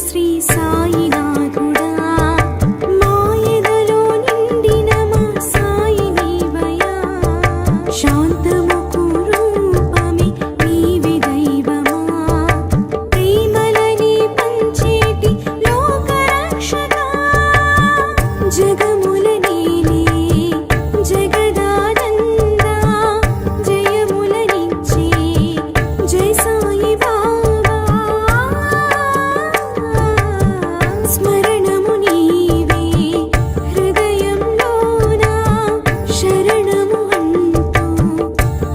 శ్రీ సాయినాథుడా మాయదలో నిండిన మా సాయి నీవయా శాంతముకు రూపమే నీవే దైవమా ప్రేమలని పంచేటి లోకరక్షక జగముల నీలే జగదానంద జయములనిచ్చే జయ సాయి బాబా స్మరణము నీవే హృదయంలోన శరణము అంటూ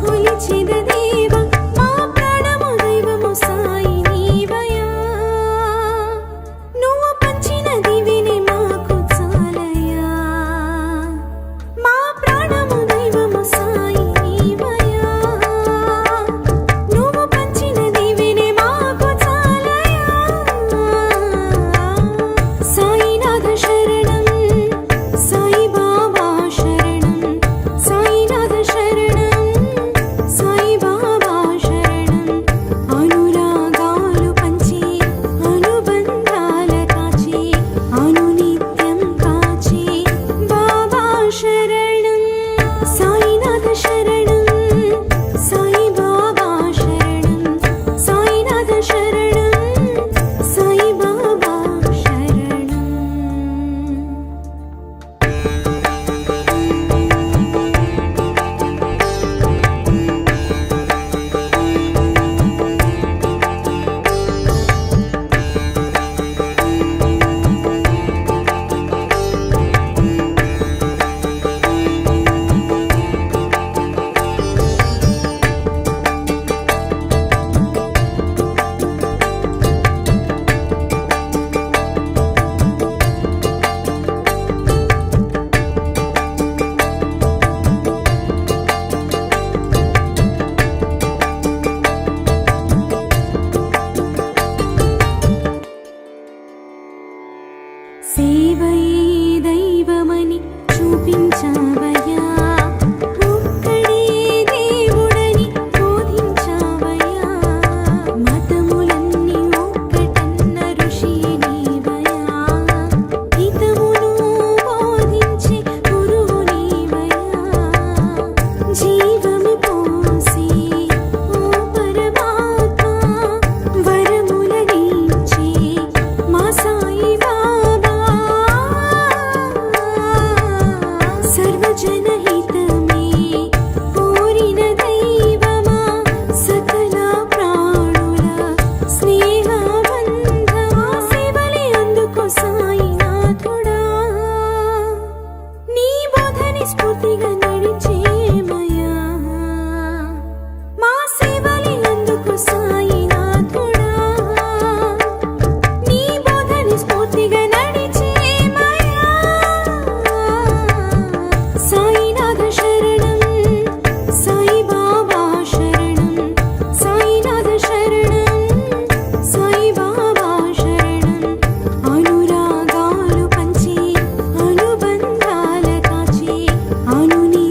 కొలిచిన దేవ మా ప్రాణము దైవము సాయి నీవయా నువ్వు పంచిన దివిని మాకు చాలయా మా ప్రాణము దైవము సాయి నీవయా నువ్వు పంచిన దివిని మాకు చాలయా సాయినాథ శరణం సాయి బాబా శరణం సాయినాథ శరణం సాయి బాబా శరణం అనురాగాలు పంచి అనుబంధాల కాచి అనునిత్యం కాచి బాబా శరణం సాయినాథ శరణం సాయి బాబా శరణం సాయినాథ శరణం సాయి బాబా శరణం సేవయే దైవమని చూపించావయ్యా ఒక్కడే దేవుడని బోధించావయ్యా మతములన్నీ ఒక్కటన్న ఋషి నీవయ్యా హితమును బోధించే గురువు నీవయ్యా జీవము పోసి ఓ పరమాత్మ వరములనిచ్చే మా సాయి బాబా సర్వజనహితమే కోరిన దైవమా సకల ప్రాణుల స్నేహబంధమా సేవలే అందుకో సాయినాథుడా నీ బోధని స్ఫూర్తిగా నడిచేమయా మా సేవలే అందుకో సాయినాథుడా నీ బోధని స్ఫూర్తిగా నడిచేమయా సాయినాథ శరణం సాయి బాబా శరణం సాయినాథ శరణం సాయి బాబా శరణం అనురాగాలు పంచి అనుబంధాల కాచి అనుని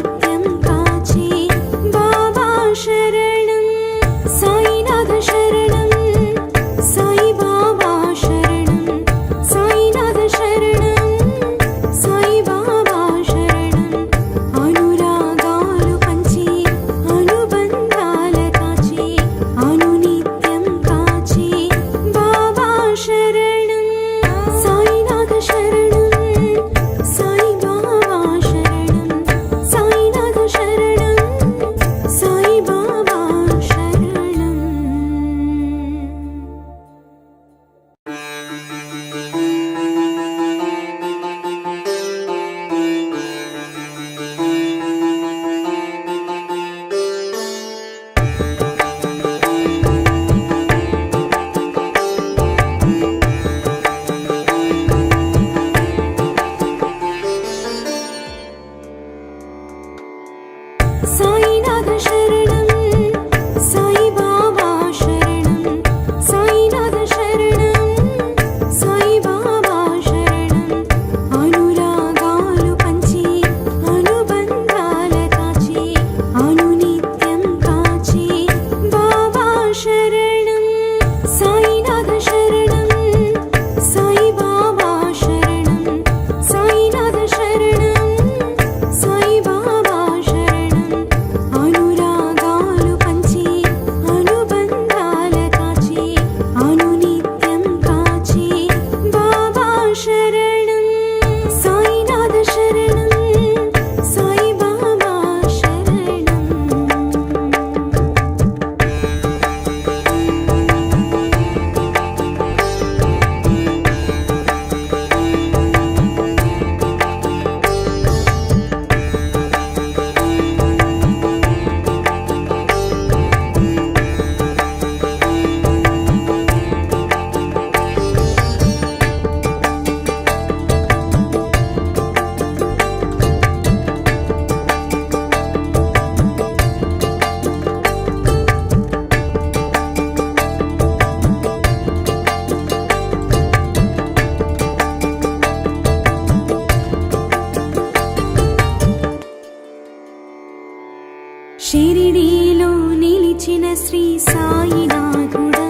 షిరిడీలో నిలిచిన శ్రీ సాయినాథుడా,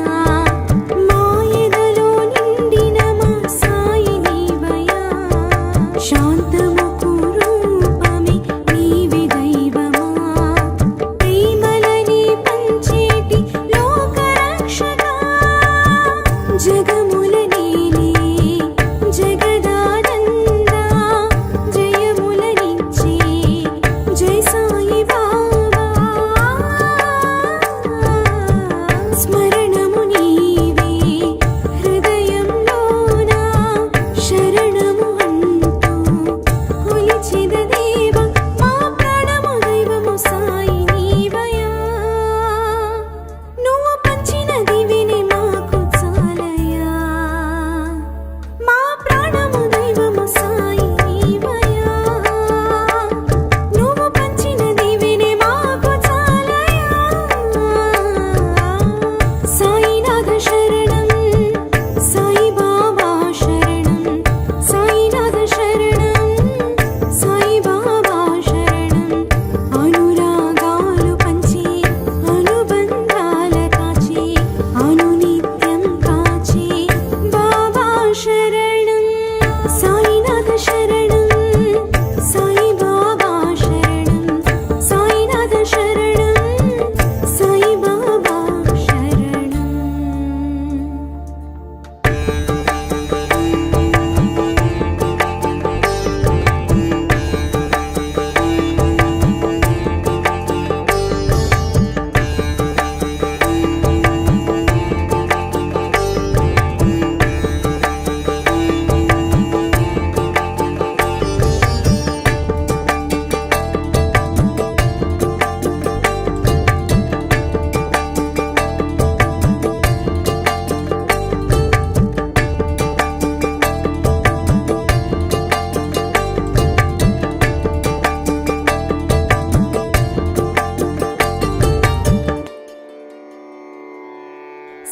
మాయదలో నిండిన మా సాయి నీవయా. శాంతముకు రూపమే నీవే దైవమా, ప్రేమలని పంచేటి లోకరక్షకా. జగముల నేలే జగదానందా, జయములనిచ్చే జై సాయి బాబా. స్మరణము నీవే హృదయంలోన, శరణము అంటూ కొలిచెద దేవా. మా ప్రాణము దైవము సాయి నీవయా. నువ్వు పంచిన దివిని మాకు చాలయా, మా ప్రాణము దైవము సాయి నీవయా. నువ్వు పంచిన దివిని మాకు చాలయా. సాయినాథ శరణం, సాయి బాబా శరణం, సాయినాథ శరణం, సాయి బాబా శరణం. అనురాగాలు పంచి అనుబంధాల కాచి, అనునిత్యం కాచి బాబా శరణం. సాయినాథ శరణం, సాయి బాబా శరణం, సాయినాథ శరణం, సాయి బాబా శరణం.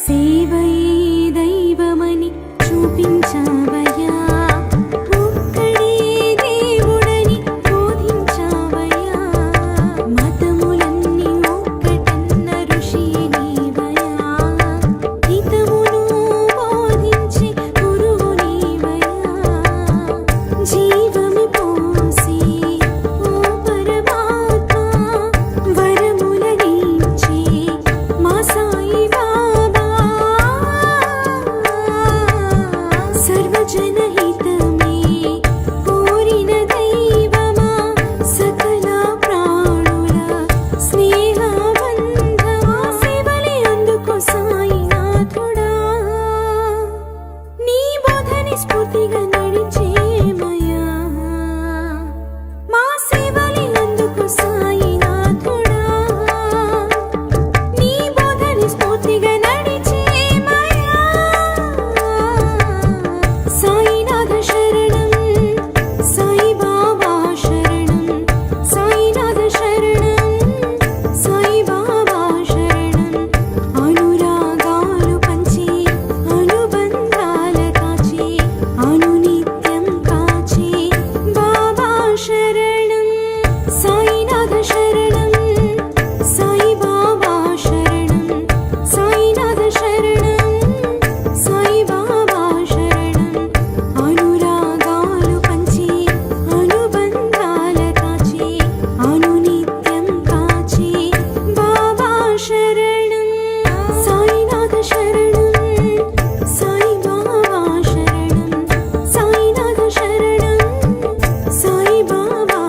సేవయే దైవమని చూపించావయ్యా, ఒక్కడే దేవుడని బోధించావయ్యా. మతములన్నీ ఒక్కటన్న ఋషి నీవయ్యా, హితమును బోధించి గురువు నీవయ్యా. జీవమి పోసి ఓ పరమాత్మ, వరములనిచ్చే మా సాయి బాబా. సర్వజనహితమే కోరిన దైవమా, సకల ప్రాణుల స్నేహబంధమా. సేవలే అందుకో సాయినాథుడా, నీ బోధని స్ఫూర్తిగా నడిచేమయా. మా సేవలే అందుకో సాయినాథుడా, నీ బోధని స్ఫూర్తిగా నడిచేమయా. సాయినాథ శరణం, సాయి బాబా శరణం, సాయినాథ శరణం, సాయి బాబా శరణం. అనురాగాలు పంచి అనుబంధాల కాచి, అనునిత్యం కాచి బాబా శరణం. సాయినాథ శరణం, సాయి బాబా శరణం, సాయినాథ శరణం, సాయి బాబా శరణం. అనురాగాలు పంచి అనుబంధాల కాచి, అనునిత్యం కాచి బాబా శరణం. సాయినాథ శరణం, సాయి బాబా శరణం, సాయినాథ శరణం, సాయి బాబా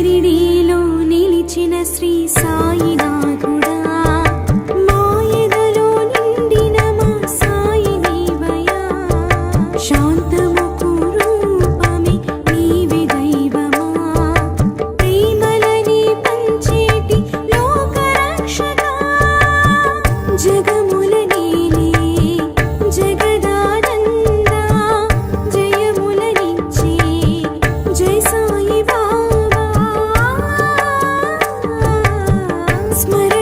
షిరిడీలో నిలిచిన శ్రీ సాయినాథుడా మాయదలో నిండిన మా సాయి నీవయా శాంతముకు రూపమే నీవే దైవమా ప్రేమలని పంచేటి లోకరక్షకా జగముల నీలే జగదానందా జయములనిచ్చే జై సాయి బాబా స్మర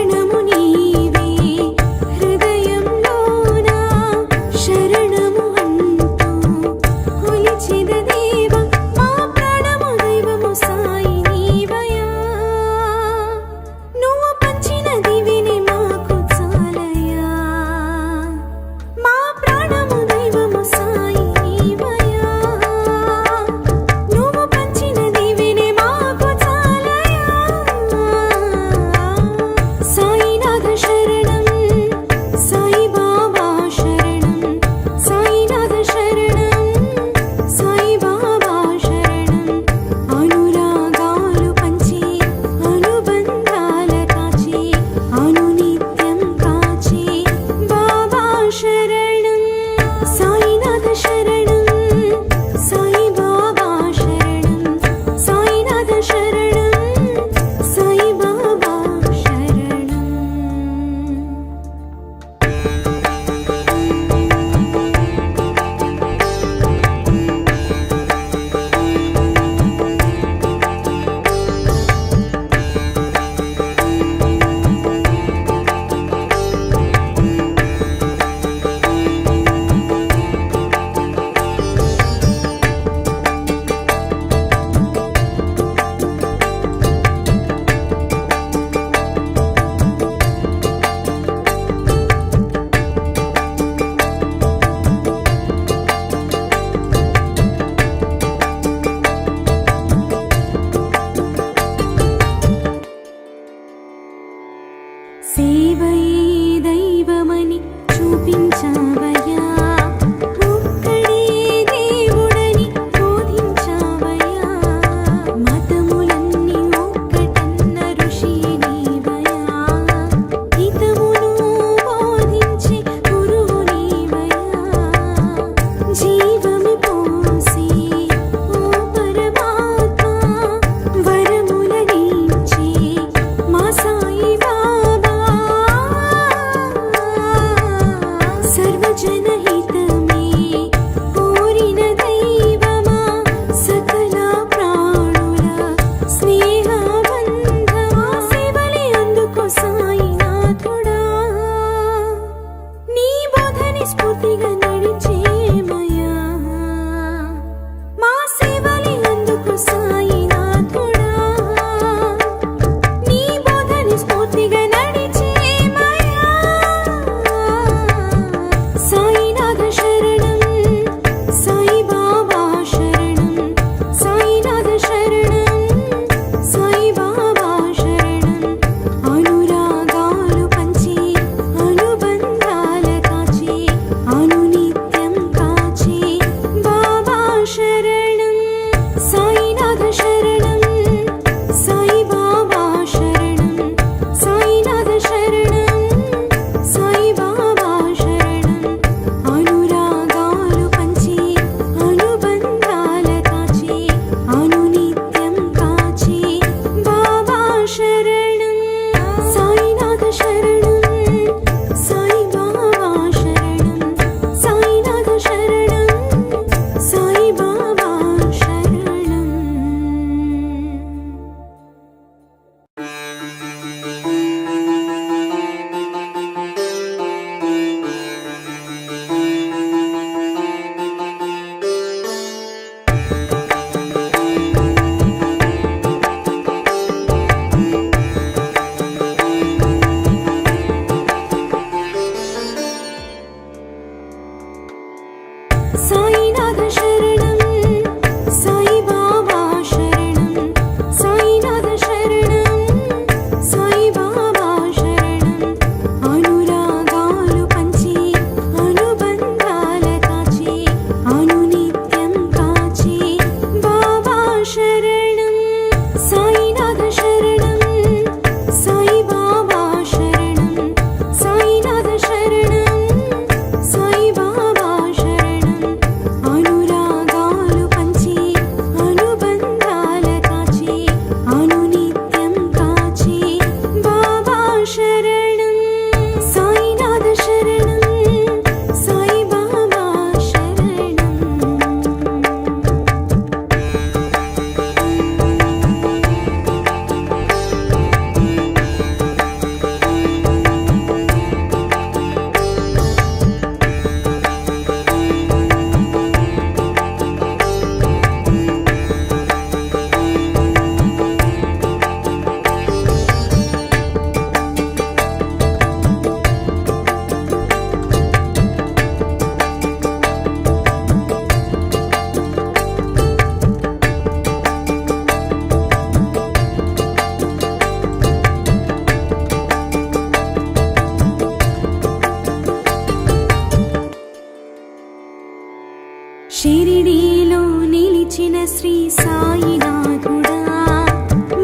షిరిడీలో నిలిచిన శ్రీ సాయినాథుడా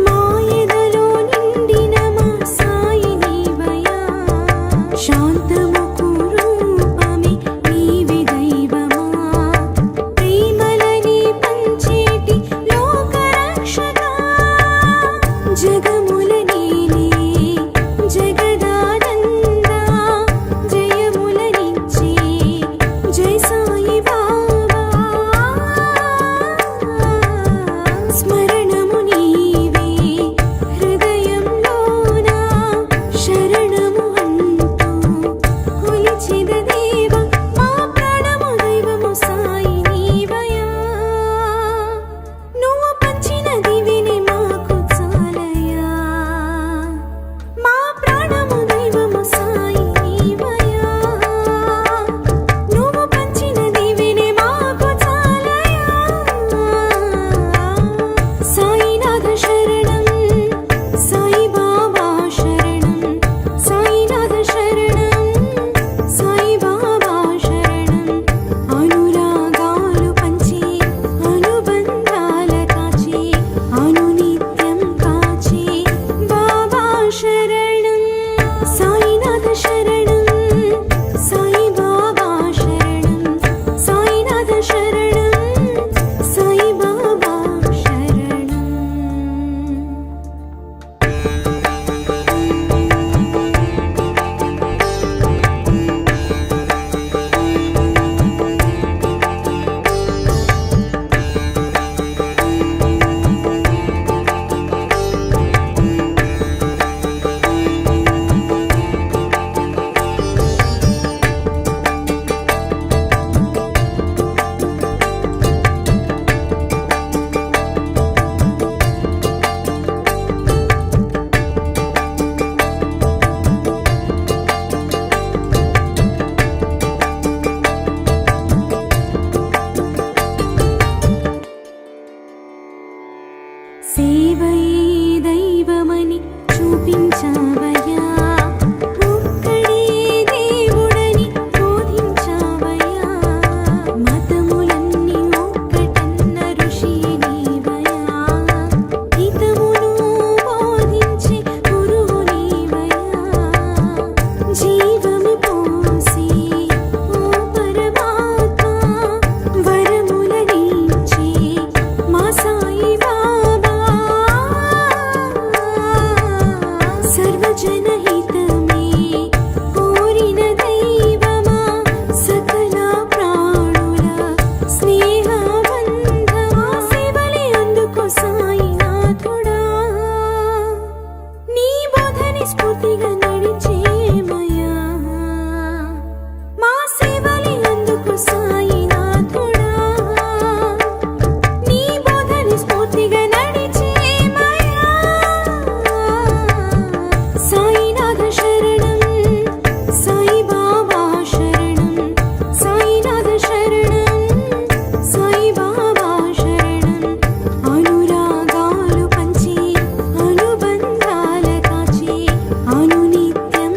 మాయదలో నిండిన మా సాయి నీవయా శాంతముకు రూపమే నీవే దైవమా ప్రేమలని పంచేటి లోకరక్షకా జగముల నీలే జగదానందా జయములనిచ్చే జై సాయి బాబా స్మరణము నీవే హృదయంలోన శరణము అంటూ కొలిచెద దేవ మా ప్రాణము దైవము సాయి నీవయా నువ్వు పంచిన దివిని మాకు చాలయా మా ప్రాణము దైవము సాయి నీవయా నువ్వు పంచిన దివిని మాకు చాలయా సాయినాథ శరణం సాయి బాబా శరణం సాయినాథ శరణం సాయి బాబా శరణం అనురాగాలు పంచి అనుబంధాల కాచి అనునిత్యం కాచి బాబా శరణం సాయినాథ శరణం సాయి బాబా శరణం సాయినాథ శరణం సాయి బాబా శరణం సేవయే దైవమని చూపించావయ్యా ఒక్కడే దేవుడని బోధించావయ్యా మతములన్నీ ఒక్కటన్న ఋషి నీవయ్యా హితమును బోధించే గురువు నీవయ్యా జీవము పోసి ఓ పరమాత్మ వరములనిచ్చే మా సాయి బాబా సర్వజనహితమే కోరిన దైవమా సకల ప్రాణుల స్నేహబంధమా సేవలే అందుకో సాయినాథుడా నీ బోధని స్ఫూర్తిగా నడిచేమయా మా సేవలే అందుకో సాయినాథుడా నీ బోధని స్ఫూర్తిగా నడిచేమయా సాయినాథ శరణం సాయి బాబా శరణం సాయినాథ శరణం సాయి బాబా శరణం అనురాగాలు పంచి అనుబంధాల కాచి అనునిత్యం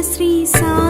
శ్రీ సాయి